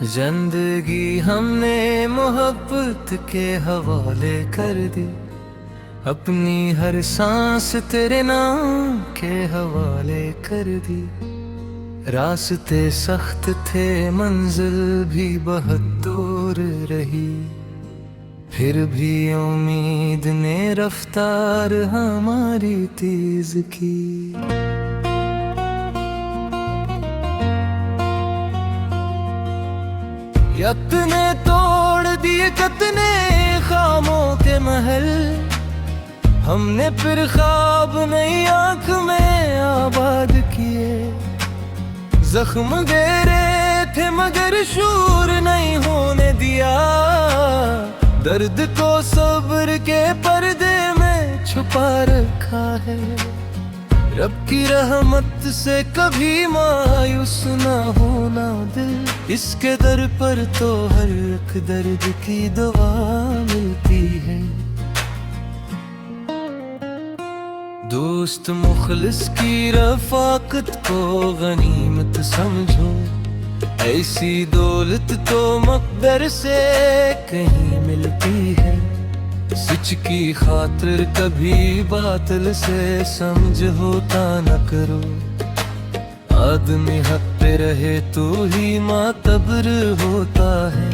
जिंदगी हमने मोहब्बत के हवाले कर दी, अपनी हर सांस तेरे नाम के हवाले कर दी। रास्ते सख्त थे, मंजिल भी बहुत दूर रही, फिर भी उम्मीद ने रफ्तार हमारी तेज की। यत्ने तोड़ दिए कितने खामों के महल, हमने फिर ख्वाब नई आंख में आबाद किए। जख्म गहरे थे मगर शूर नहीं होने दिया, दर्द को सब्र के पर्दे में छुपा रखा है। रब की रहमत से कभी मायूस ना होना दिल, इसके दर पर तो हर एक दर्द की दवा मिलती है। दोस्त मुखलिस की रफाकत को गनीमत समझो, ऐसी दौलत तो मकदर से कहीं मिलती है। सच की खातिर कभी बातिल से समझौता न करो, आदमी हक पे रहे तो ही मातबर होता है।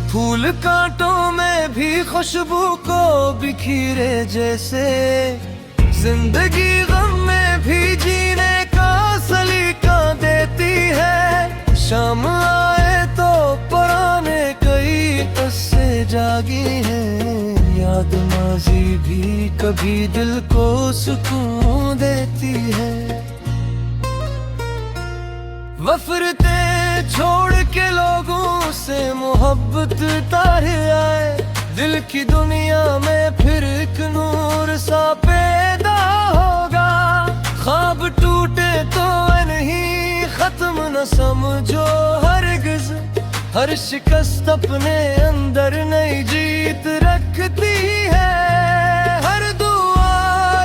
फूल कांटों में भी खुशबू को बिखरे जैसे, जिंदगी गम में भी जीने का सलीका देती है। शाम आए तो पुराने कई किस्से जागी हैं, याद माजी भी कभी दिल को सुकून देती है। वफरते छोड़ के लोगों से मोहब्बत तारे आए, दिल की दुनिया में फिर एक नूर सा पैदा होगा। ख्वाब टूटे तो नहीं खत्म न समझो हरगिज़, हर शिकस्त अपने अंदर नई जीत रखती है। हर दुआ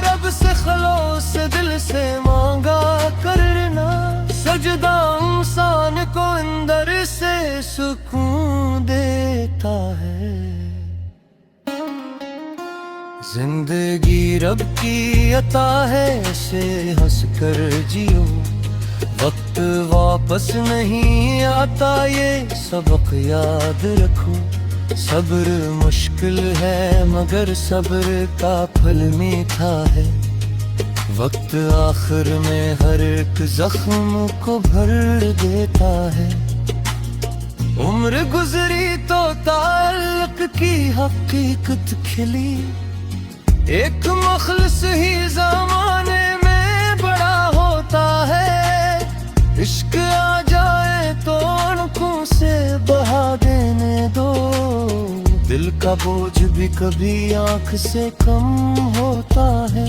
रब से खलूस दिल से मांगा करना, सजदा इंसान को अंदर से सुकून देता है। जिंदगी रब की अता है, इसे हंस कर जियो। वक्त वापस नहीं आता, ये सबक याद रखो। सब्र मुश्किल है मगर सब्र का फल मीठा है। वक्त आखिर में हर एक जख्म को भर देता है। उम्र गुजरी तो ताल्लुक की हकीकत खिली, एक मुखलिस ही ज़माने में बड़ा होता है। इश्क आ जाए तो आंखों से बहा देने दो, दिल का बोझ भी कभी आंख से कम होता है।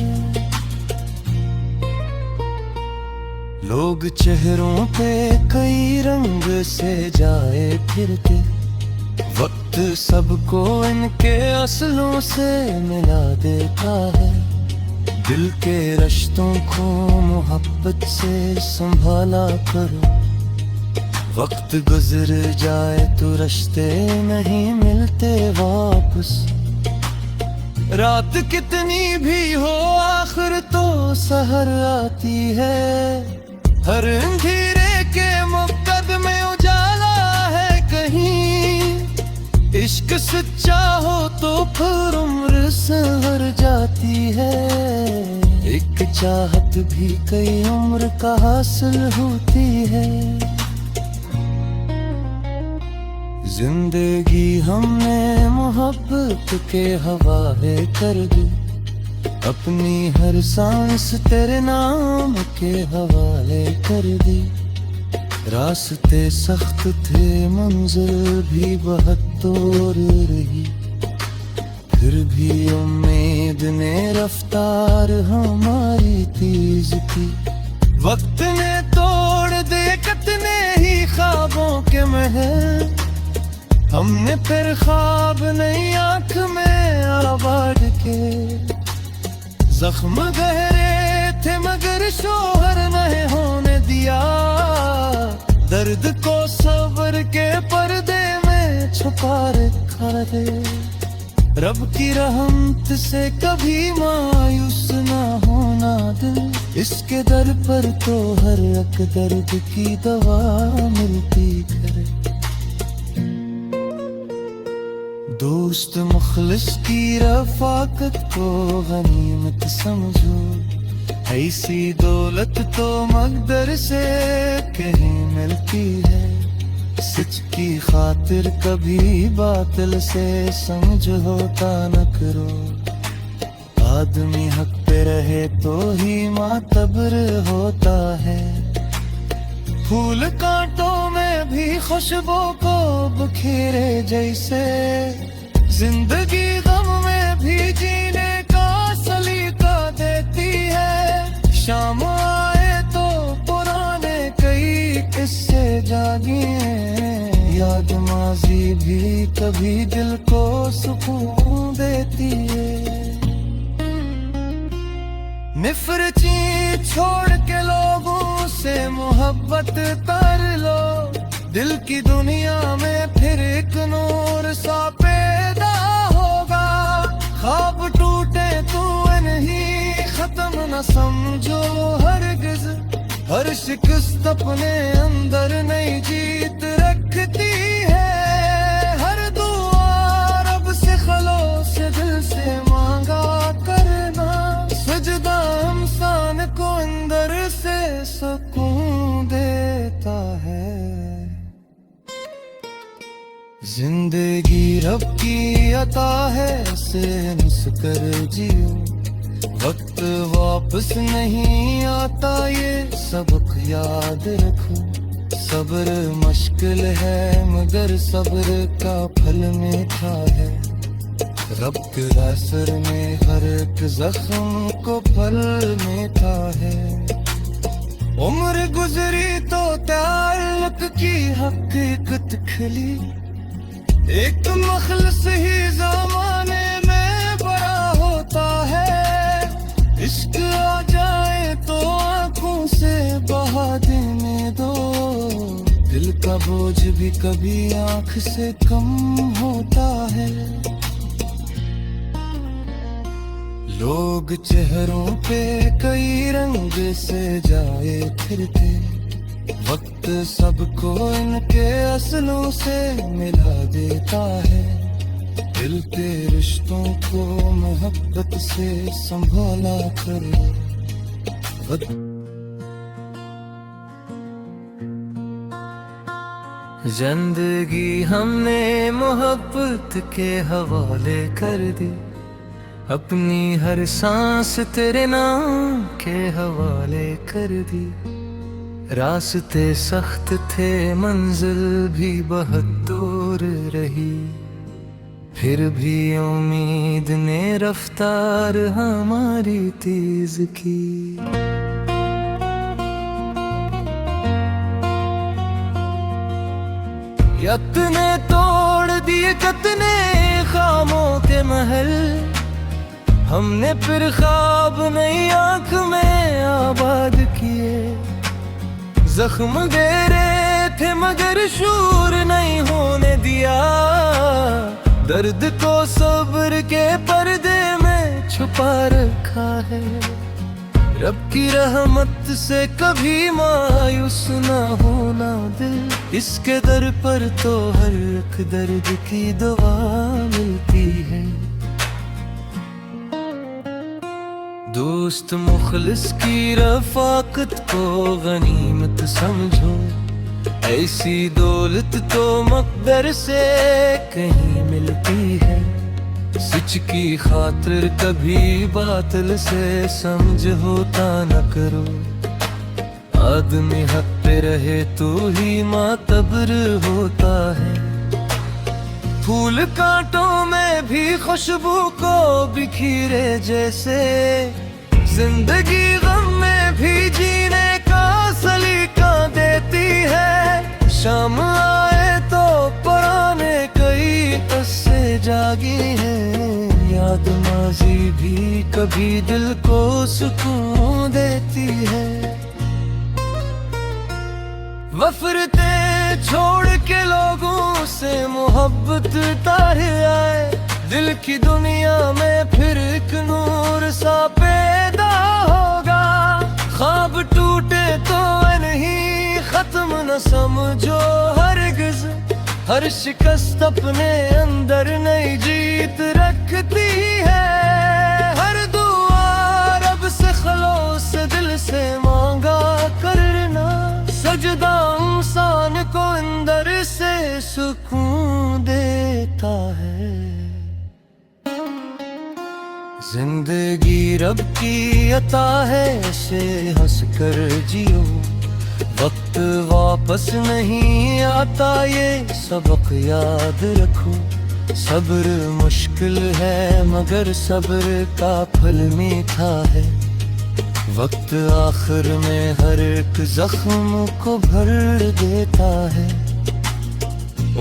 लोग चेहरों पे कई रंग से जाए फिरते, वक्त सबको इनके असलों से मिला देता है। दिल के रिश्तों को मोहब्बत से संभाला करो, वक्त गुजर जाए तो रिश्ते नहीं मिलते वापस। रात कितनी भी हो आखिर तो सहर आती है, हर अंधेरे के मुकद्दमे उजाला है कहीं। इश्क सच्चा हो तो फिर उम्र संवर जाती है, एक चाहत भी कई उम्र का हासिल होती है। जिंदगी हमने मोहब्बत के हवाले कर दी, अपनी हर सांस तेरे नाम के हवाले कर दी। रास्ते सख्त थे, मंजिल भी बहुत दूर रही, फिर भी उम्मीद ने रफ्तार हमारी तेज की। वक्त ने तोड़ दे कितने ही ख्वाबों के महल, हमने फिर ख्वाब नई आंख में आबाद के। जख्म गहरे थे मगर शोहर नहीं होने दिया, दर्द को सब्र के पर्दे में छुपा रखा है। रब की रहमत से कभी मायूस ना होना दिल, इसके दर पर तो हर एक दर्द की दवा मिलती करे। दोस्त मुखलिस की रफाकत को गनीमत समझो, ऐसी दौलत तो मकदर से कहीं मिलती है। सच की खातिर कभी बातिल से समझौता न करो, आदमी हक पे रहे तो ही मातबर होता है। फूल कांटों में भी खुशबू को बखेरे जैसे, जिंदगी गम में भी जीने का सलीका देती है। शाम आए तो पुराने कई किस्से जागे, याद माजी भी कभी दिल को सुकून देती है। निफरती छोड़ के लोगों से मोहब्बत कर लो, दिल की दुनिया में फिर एक नूर सा पैदा होगा। ख्वाब टूटे तो नहीं खत्म न समझो हरगिज, हर शिकस्त अपने अंदर नई जीत रखती है। हर दुआ रब से खलूस से दिल से मांगा करना, सजदा इंसान को अंदर से सुकून देता है। जिंदगी रब की अता है, उसे हंस कर जियो। वक्त वापस नहीं आता ये सबक याद रखो। सब्र मुश्किल है मगर सब्र का फल मीठा है। रब के असर में हर एक जख्म को फल मीठा है। उम्र गुजरी तो ताल्लुक की हकीकत खिली, एक मखलस ही जमाने में बड़ा होता है। इश्क आ जाए तो आंखों से बहा देने दो, दिल का बोझ भी कभी आंख से कम होता है। लोग चेहरों पे कई रंग से जाए फिरते, वक्त सबको इनके असलों से मिला देता है। दिल के रिश्तों को मोहब्बत से संभाला करो। जिंदगी हमने मोहब्बत के हवाले कर दी, अपनी हर सांस तेरे नाम के हवाले कर दी। रास्ते सख्त थे मंजिल भी बहुत दूर रही, फिर भी उम्मीद ने रफ्तार हमारी तेज की। यत्ने तोड़ दिए कितने खामों के महल, हमने फिर ख्वाब नई आंख में आबाद किए। जख्म दे रहे थे मगर शूर नहीं होने दिया, दर्द को सब्र के पर्दे में छुपा रखा है। रब की रहमत से कभी मायूस ना होना दिल, इसके दर पर तो हर एक दर्द की दवा मिलती है। दोस्त मुखलिस की रफाकत को गनीमत समझो, ऐसी दौलत तो मकदर से कहीं मिलती है। सच की खातिर कभी बातिल से समझौता न करो, आदमी हक पे रहे तो ही मातबर होता है। फूल कांटों में भी खुशबू को बिखरे जैसे, जिंदगी गम में भी जीने का सलीका देती है। शाम आए तो पुराने कई किस्से जागी हैं, याद माजी भी कभी दिल को सुकून देती है। वफरते छोड़ के लोगों से मोहब्बत तार आए, दिल की दुनिया में फिर एक नूर सा पैदा होगा। ख्वाब टूटे तो नहीं खत्म न समझो हरगिज़, हर शिकस्त अपने अंदर नई जीत रखती है। हर दुआ रब से खलूस दिल से मांगा करना, सजदा इंसान को अंदर से सुकून देता है। जिंदगी रब की अता है, इसे हंस कर जियो। वक्त वापस नहीं आता, ये सबक याद रखो। सब्र मुश्किल है मगर सब्र का फल मीठा है। वक्त आखिर में हर एक जख्म को भर देता है।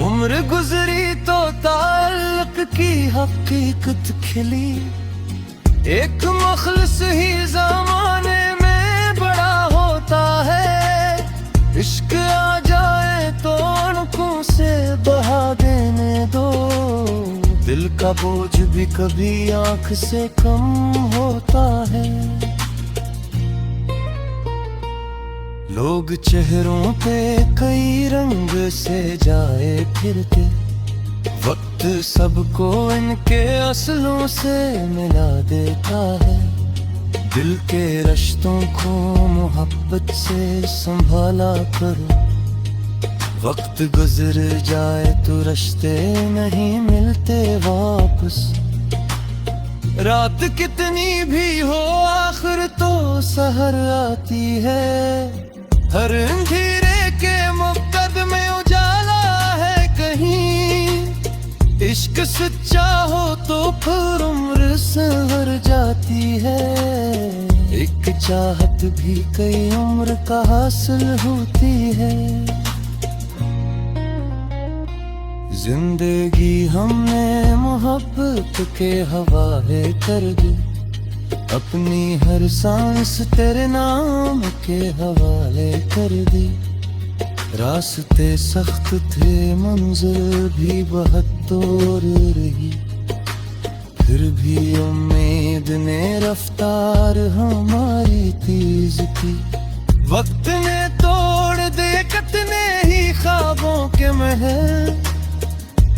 उम्र गुजरी तो ताल्लुक की हकीकत खिली, एक मखलस ही ज़माने में बड़ा होता है। इश्क आ जाए तो आंखों से बहा देने दो, दिल का बोझ भी कभी आंख से कम होता है। लोग चेहरों पे कई रंग से जाए फिरते, वक्त सबको इनके असलों से मिला देता है। दिल के रिश्तों को मोहब्बत से संभाला करो, वक्त गुजर जाए तो रिश्ते नहीं मिलते वापस। रात कितनी भी हो आखिर तो सहर आती है। हर अंधेरे के मुकद्दमे उजाला है कहीं। इश्क सच्चा हो तो फिर उम्र संवर जाती है। एक चाहत भी कई उम्र का हासिल होती है। जिंदगी हमने मोहब्बत के हवाले कर दी, अपनी हर सांस तेरे नाम के हवाले कर दी। रास्ते सख्त थे मंजिल भी बहुत दूर रही, फिर भी उम्मीद ने रफ्तार हमारी तेज की। वक्त ने तोड़ दे कितने ही ख्वाबों के महल,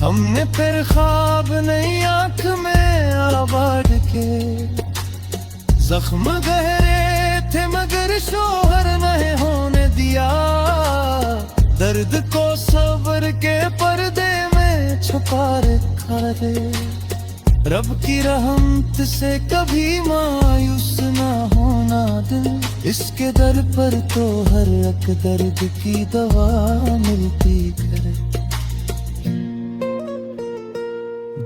हमने फिर ख्वाब नई आंख में आबाद के। जख्म गहरे थे मगर शोहर नहीं होने दिया, दर्द को सब्र के पर्दे में छुपा रखा है। रब की रहमत से कभी मायूस ना होना दिल, इसके दर पर तो हर एक दर्द की दवा मिलती है।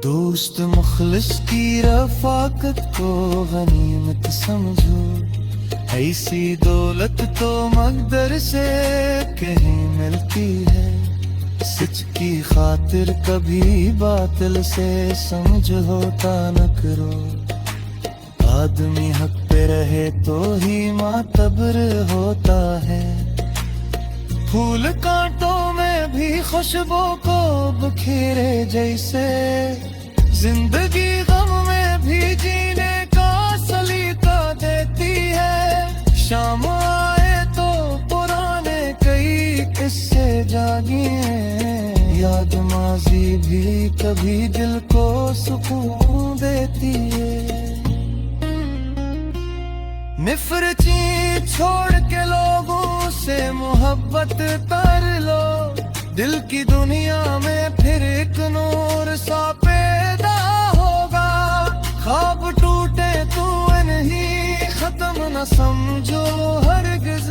दोस्त मुखलिस की रफाकत को गनीमत समझो, ऐसी दौलत तो मकदर से कहीं मिलती है। सच की खातिर कभी बातिल से समझौता न करो, आदमी हक पे रहे तो ही मातबर होता है। फूल कांटों में भी खुशबू को बखेरे जैसे, जिंदगी गम में भी जीने का सलीका देती है। शाम आए तो पुराने कई किस्से जागिए, याद माजी भी कभी दिल को सुकून देती है। निफरती छोड़ के लोगों से मोहब्बत कर लो, दिल की दुनिया में फिर एक नूर सा पैदा होगा। ख्वाब टूटे तो नहीं खत्म न समझो हरगिज़,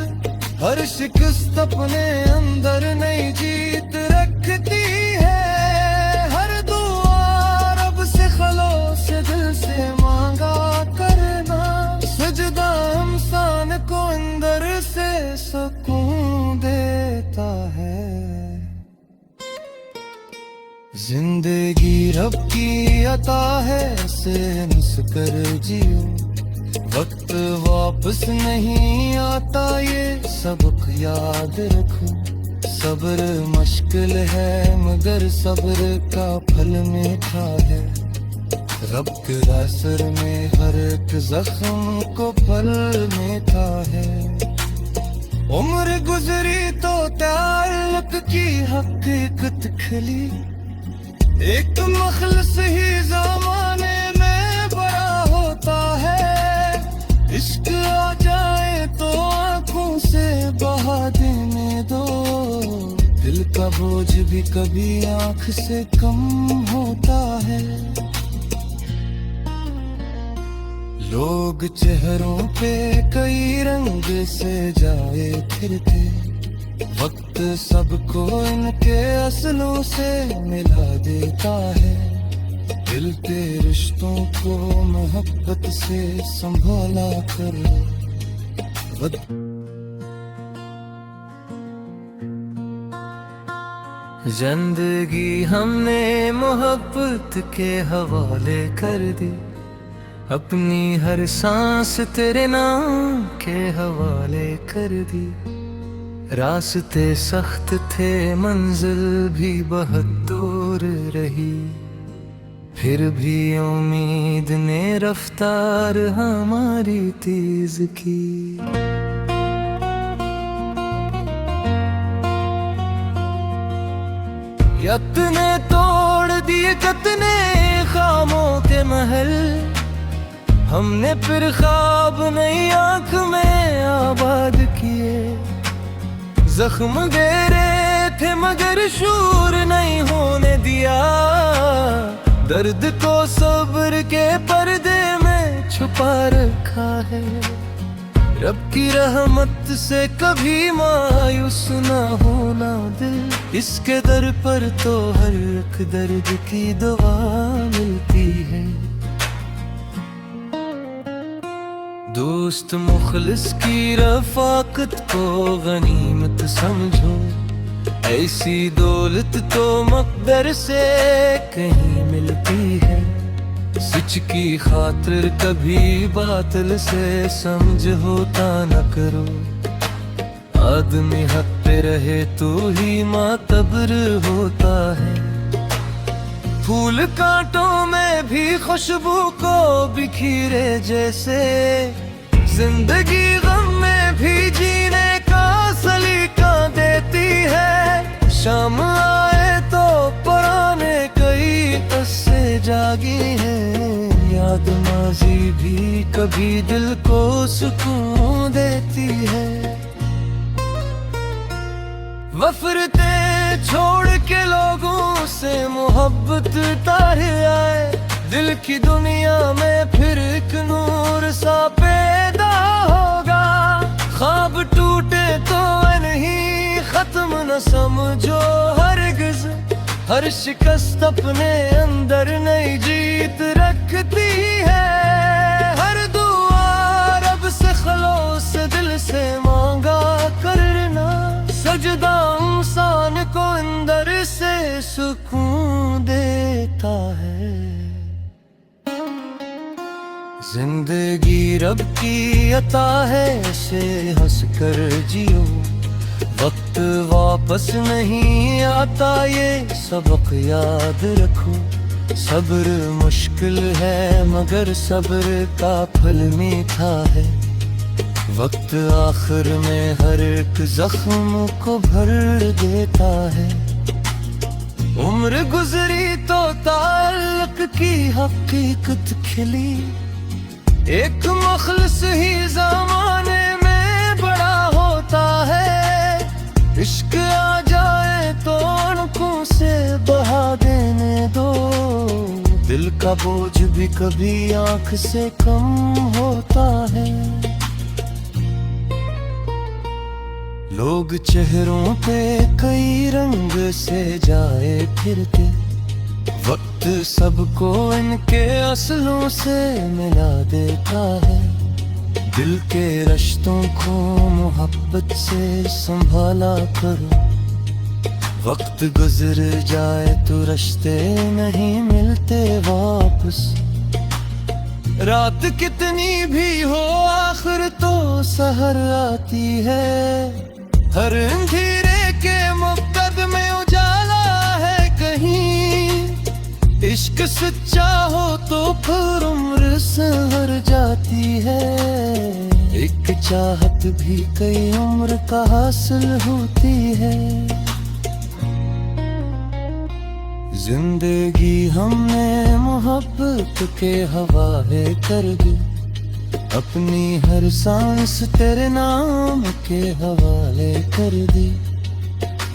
हर शिकस्त अपने अंदर नई जीत रखती है। हर दुआ रब से खलूस दिल से मांगा करना, सजदा इंसान को अंदर से सुकून देता है। जिंदगी रब की अता है, इसे हंस कर जियो। वक्त वापस नहीं आता, ये सबक याद रखो। सब्र मुश्किल है मगर सब्र का फल मीठा है। रब के असर में हर एक जख्म को फल मीठा है। उम्र गुजरी तो ताल्लुक की हकीकत खिली। एक मखलस ही ज़माने में बड़ा होता है। इश्क आ जाए तो आंखों से बहा देने दो। दिल का बोझ भी कभी आंख से कम होता है। लोग चेहरों पे कई रंग से जाए फिरते। वक्त सबको इनके असलों से मिला देता है। दिल के रिश्तों को मोहब्बत से संभाला कर। जिंदगी हमने मोहब्बत के हवाले कर दी। अपनी हर सांस तेरे नाम के हवाले कर दी। रास्ते सख्त थे मंजिल भी बहुत दूर रही। फिर भी उम्मीद ने रफ्तार हमारी तेज की। यत्ने तोड़ दिए कितने खामों के महल। हमने फिर ख्वाब नई आंख में आबाद किए। जख्म गहरे थे मगर शूर नहीं होने दिया। दर्द को सब्र के पर्दे में छुपा रखा है। रब की रहमत से कभी मायूस ना होना दिल। इसके दर पर तो हर एक दर्द की दवा मिलती है। दोस्त मुखलिस की रफाकत को गनीमत समझो। ऐसी दौलत तो मकदर से कहीं मिलती है। सच की खातिर कभी बातिल से समझौता न करो। आदमी हक पे रहे तो ही मातबर होता है। फूल कांटों में भी खुशबू को बिखरे जैसे। जिंदगी गम में भी जीने का सलीका देती है। शाम आए तो पुराने कई किस्से जागी हैं। याद माजी भी कभी दिल को सुकून देती है। वफरते छोड़ के लोगों से मोहब्बत तारे आए। दिल की दुनिया में फिर एक नूर सा पैदा होगा। ख्वाब टूटे तो नहीं खत्म न समझो हरगिज़। हर शिकस्त अपने अंदर नई जीत रखती है। हर दुआ रब से खलूस दिल से मांगा करना। सजदा इंसान को अंदर से सुकून देता है। जिंदगी रब की अता है ऐसे हंस कर जियो। वक्त वापस नहीं आता ये सबक याद रखो। सब्र मुश्किल है मगर सब्र का फल मीठा है। वक्त आखिर में हर एक जख्म को भर देता है। उम्र गुजरी तो ताल्लुक की हकीकत खिली। एक मखलस ही ज़माने में बड़ा होता है। इश्क आ जाए तो आंखों से बहा देने दो। दिल का बोझ भी कभी आंख से कम होता है। लोग चेहरों पे कई रंग से जाए फिरते। वक्त सबको इनके असलों से मिला देता है। दिल के रिश्तों को मोहब्बत से संभाला करो। वक्त गुजर जाए तो रिश्ते नहीं मिलते वापस। रात कितनी भी हो आखिर तो सहर आती है। हर अंधेरे के सच्चा हो तो फिर उम्र संवर जाती है। एक चाहत भी कई उम्र का हासिल होती है। जिंदगी हमने मोहब्बत के हवाले कर दी, अपनी हर सांस तेरे नाम के हवाले कर दी।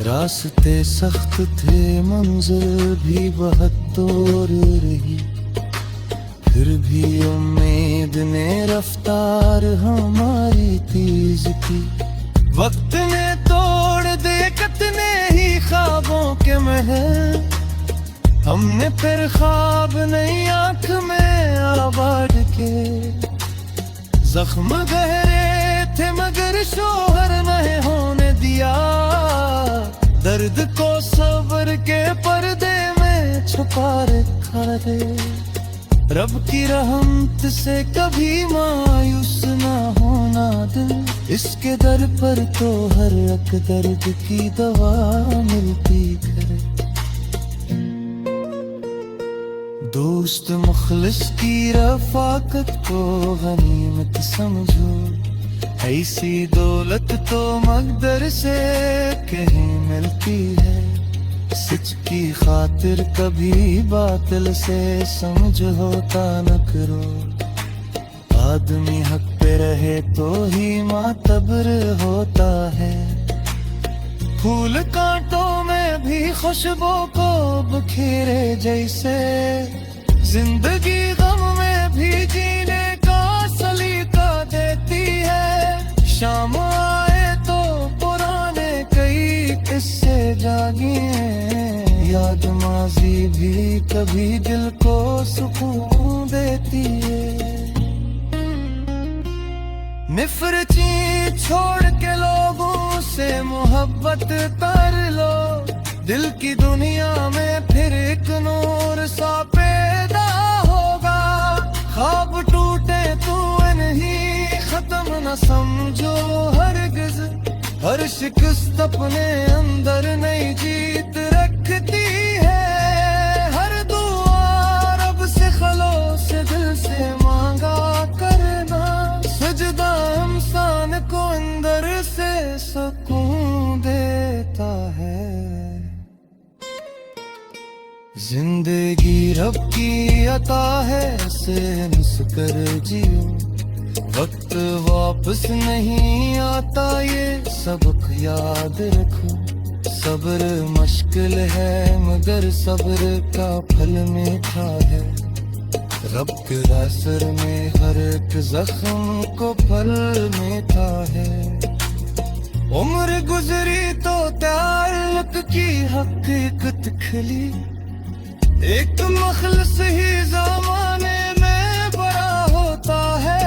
रास्ते सख्त थे, मंजिल भी बहुत दूर रही, फिर भी उम्मीद ने रफ्तार हमारी तेज की। वक्त ने तोड़ दे कितने ही ख्वाबों के महल, हमने फिर ख्वाब नई आंख में आबाद के। जख्म गहरे थे मगर शोहर नहीं होने दिया, दर्द को सब्र के पर्दे में छुपा रखा रे। रब की रहमत से कभी मायूस ना होना दिल, इसके दर पर तो हर एक दर्द की दवा मिलती करे। दोस्त मुखलिस की रफाकत को गनीमत समझो, ऐसी दौलत तो मकदर से कहीं मिलती है। सच की खातिर कभी बातिल से समझौता न करो, आदमी हक पे रहे तो ही मातबर होता है। फूल कांटों में भी खुशबू को बखेरे जैसे, जिंदगी गम में भी जीने का सलीका देती है। शाम आए तो पुराने कई किस्से जागी हैं, याद माजी भी कभी दिल को सुकून देती है। निफरती छोड़ के लोगों से मोहब्बत कर लो, दिल की दुनिया में फिर एक नूर सा पैदा होगा। ख्वाब टूटे तो नहीं खत्म न समझो हरगिज, हर शिकस्त अपने अंदर नई जीत रखती है। हर दुआ रब से खलोस दिल से मांगा करना, सजदा इंसान को अंदर से सुकून देता है। जिंदगी रब की अता है, इसे हंस कर जियो। वक्त वापस नहीं आता ये सबक याद रखो। सब्र मुश्किल है मगर सब्र का फल मीठा है। रब के असर में हर एक जख्म को फल मीठा है। उम्र गुजरी तो ताल्लुक की हकीकत खिली, एक मखलस ही ज़माने में बड़ा होता है।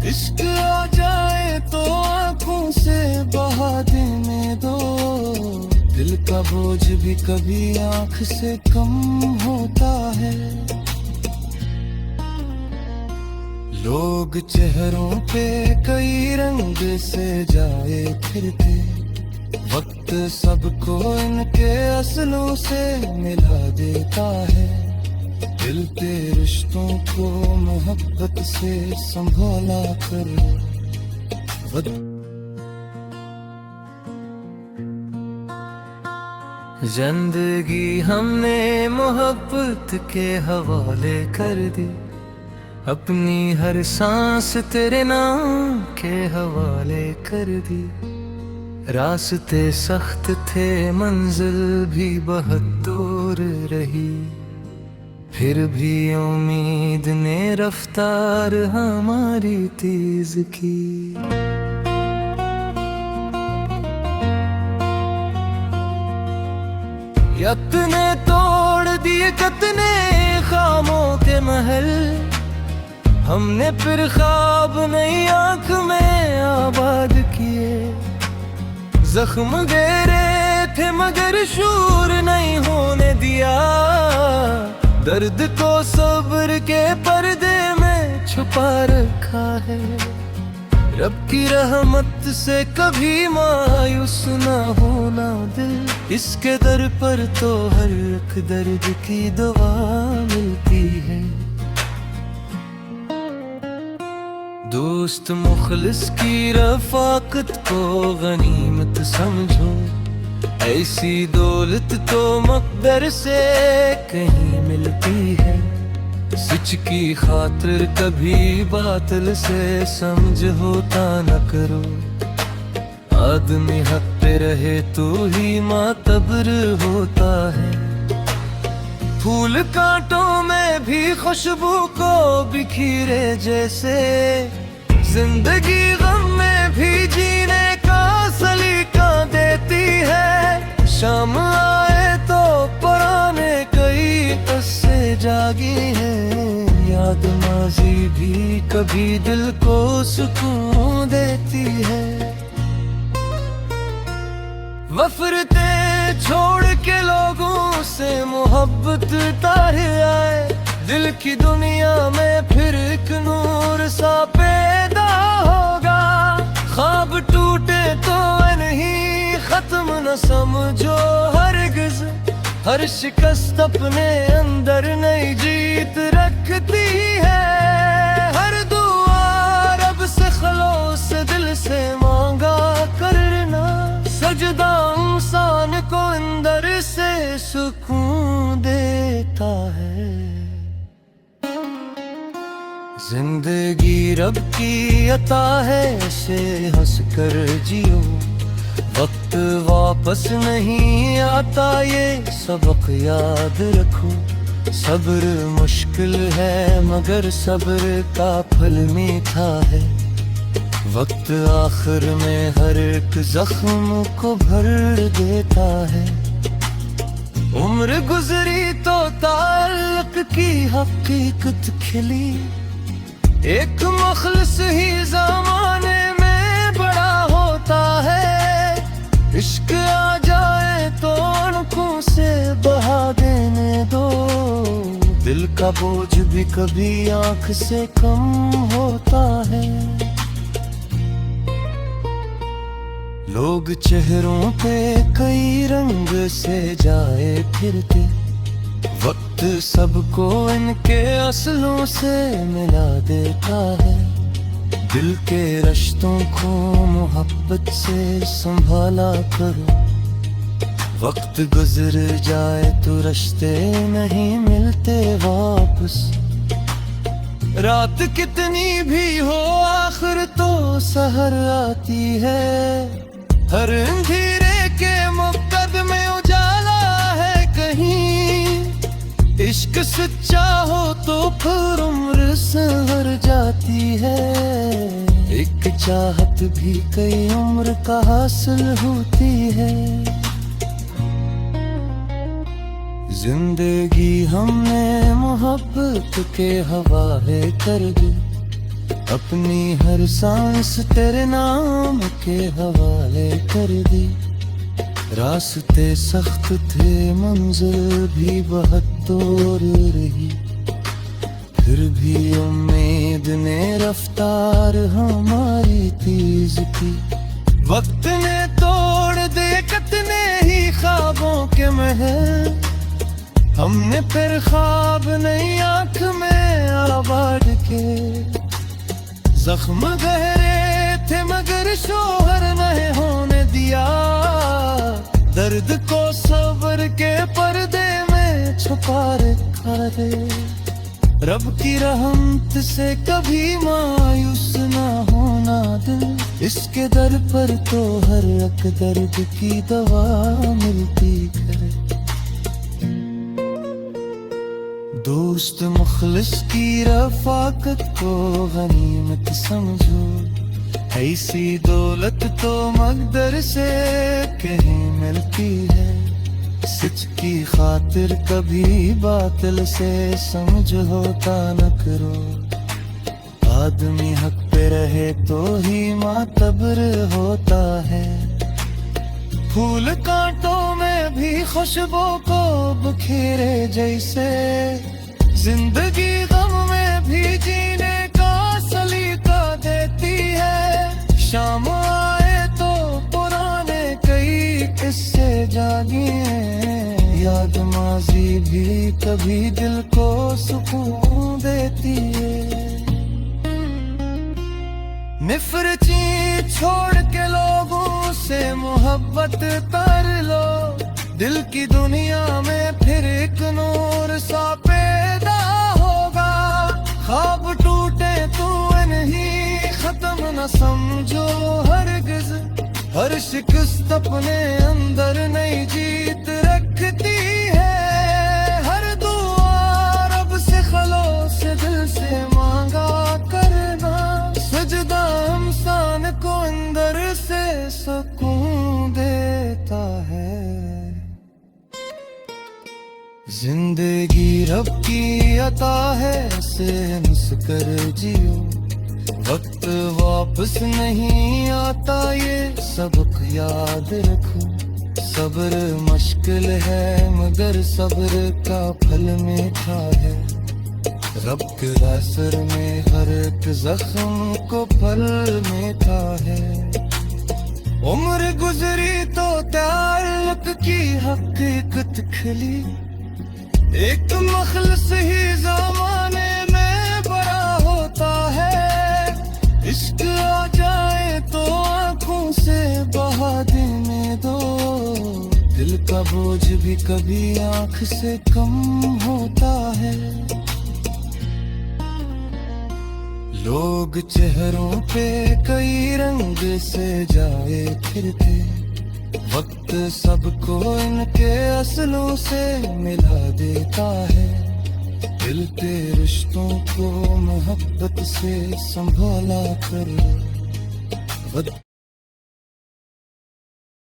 इश्क आ जाए तो आंखों से बहा देने दो, दिल का बोझ भी कभी आंख से कम होता है। लोग चेहरों पे कई रंग से जाए फिरते, वक्त सबको इनके असलों से मिला देता है। दिल के रिश्तों को मोहब्बत से संभाला करो। जिंदगी हमने मोहब्बत के हवाले कर दी, अपनी हर सांस तेरे नाम के हवाले कर दी। रास्ते सख्त थे, मंजिल भी बहुत दूर रही, फिर भी उम्मीद ने रफ्तार हमारी तेज की। यत्ने तोड़ दिए कितने खामों के महल, हमने फिर ख्वाब नई आंख में आबाद किए। जख्म गहरे थे मगर शूर नहीं होने दिया, दर्द को सब्र के पर्दे में छुपा रखा है। रब की रहमत से कभी मायूस ना होना दिल, इसके दर पर तो हर एक दर्द की दवा मिलती है। दोस्त मुखलिस की रफाकत को गनीमत समझो, ऐसी दौलत तो मकदर से कहीं मिलती है। सच की खातिर कभी बातिल से समझौता न करो, आदमी हक पे रहे तो ही मातबर होता है। फूल कांटों में भी खुशबू को बिखरे जैसे, जिंदगी गम में भी जीने का सलीका देती है। शाम आए तो पुराने कई किस्से जागी हैं, याद माजी भी कभी दिल को सुकून देती है। वफरतें छोड़ के लोगों से मोहब्बत तार आए, दिल की दुनिया में फिर एक नूर सा पैदा होगा। ख्वाब टूटे तो नहीं खत्म न समझो हरगिज़, हर शिकस्त अपने अंदर नई जीत रखती है। हर दुआ रब से खलूस दिल से मांगा करना, सजदा इंसान को अंदर से सुकून देता है। जिंदगी रब की अता है, ऐसे हंस कर जियो, वक्त वापस नहीं आता ये सबक याद रखो। सब्र मुश्किल है मगर सब्र का फल मीठा है, वक्त आखिर में हर एक जख्म को भर देता है। उम्र गुजरी तो ताल्लुक की हकीकत खिली, एक मुखलिस ही ज़माने में बड़ा होता है। इश्क आ जाए तो आंखों से बहा देने दो, दिल का बोझ भी कभी आंख से कम होता है। लोग चेहरों पे कई रंग से जाए फिरते, वक्त सबको इनके असलों से मिला देता है। दिल के रिश्तों को मोहब्बत से संभाला करो, वक्त गुजर जाए तो रिश्ते नहीं मिलते वापस। रात कितनी भी हो आखिर तो सहर आती है, हर अंधेरे के मुकद्दमे उजाला है कहीं। इश्क सच्चा हो तो फिर उम्र संवर जाती है, एक चाहत भी कई उम्र का हासिल होती है। जिंदगी हमने मोहब्बत के हवाले कर दी, अपनी हर सांस तेरे नाम के हवाले कर दी। रास्ते सख्त थे मंजिल भी बहुत दूर रही, फिर भी उम्मीद ने रफ्तार हमारी तेज की। वक्त ने तोड़ दे कितने ही ख्वाबों के महल, हमने फिर ख्वाब नई आंख में आबाद के। जख्म गहरे थे मगर शोहर नहीं होने दिया, दर्द को सब्र के पर्दे में छुपा रखा रे। रब की रहमत से कभी मायूस ना होना दिल, इसके दर पर तो हर एक दर्द की दवा मिलती करे। दोस्त मुखलिस की रफाकत को गनीमत समझो, ऐसी दौलत तो मकदर से कहीं मिलती है। सच की खातिर कभी बातिल से समझौता न करो, आदमी हक पे रहे तो ही मातबर होता है। फूल कांटों में भी खुशबू को बिखेरे जैसे, जिंदगी गम में भी जीने का सलीका देती है। शाम आए तो पुराने कई किस्से जागिए, याद माजी भी कभी दिल को सुकून देती है। निफरती छोड़ के लोगों से मोहब्बत कर लो, दिल की दुनिया में फिर एक नूर सा पैदा होगा। ख्वाब टूटे तो नहीं खत्म न समझो हरगिज, हर शिकस्त अपने अंदर नई जीत रखती है। हर दुआ रब से खलोस दिल से मांगा करना, सजदा इंसान को अंदर से सुकून देता है। जिंदगी रब की अता है, इसे मुस्कर जियो, वक्त वापस नहीं आता ये सबक याद रखो। सब्र मुश्किल है मगर सब्र का फल मीठा है, रब के असर में हर एक जख्म को फल मीठा है। उम्र गुजरी तो ताल्लुक की हकीकत खिली, एक मखलस ही ज़माने में बड़ा होता है। इश्क आ जाए तो आंखों से बहा देने दो, दिल का बोझ भी कभी आंख से कम होता है। लोग चेहरों पे कई रंग से जाए फिरते, वक्त सबको इनके असलों से मिला देता है। दिल के रिश्तों को मोहब्बत से संभाला कर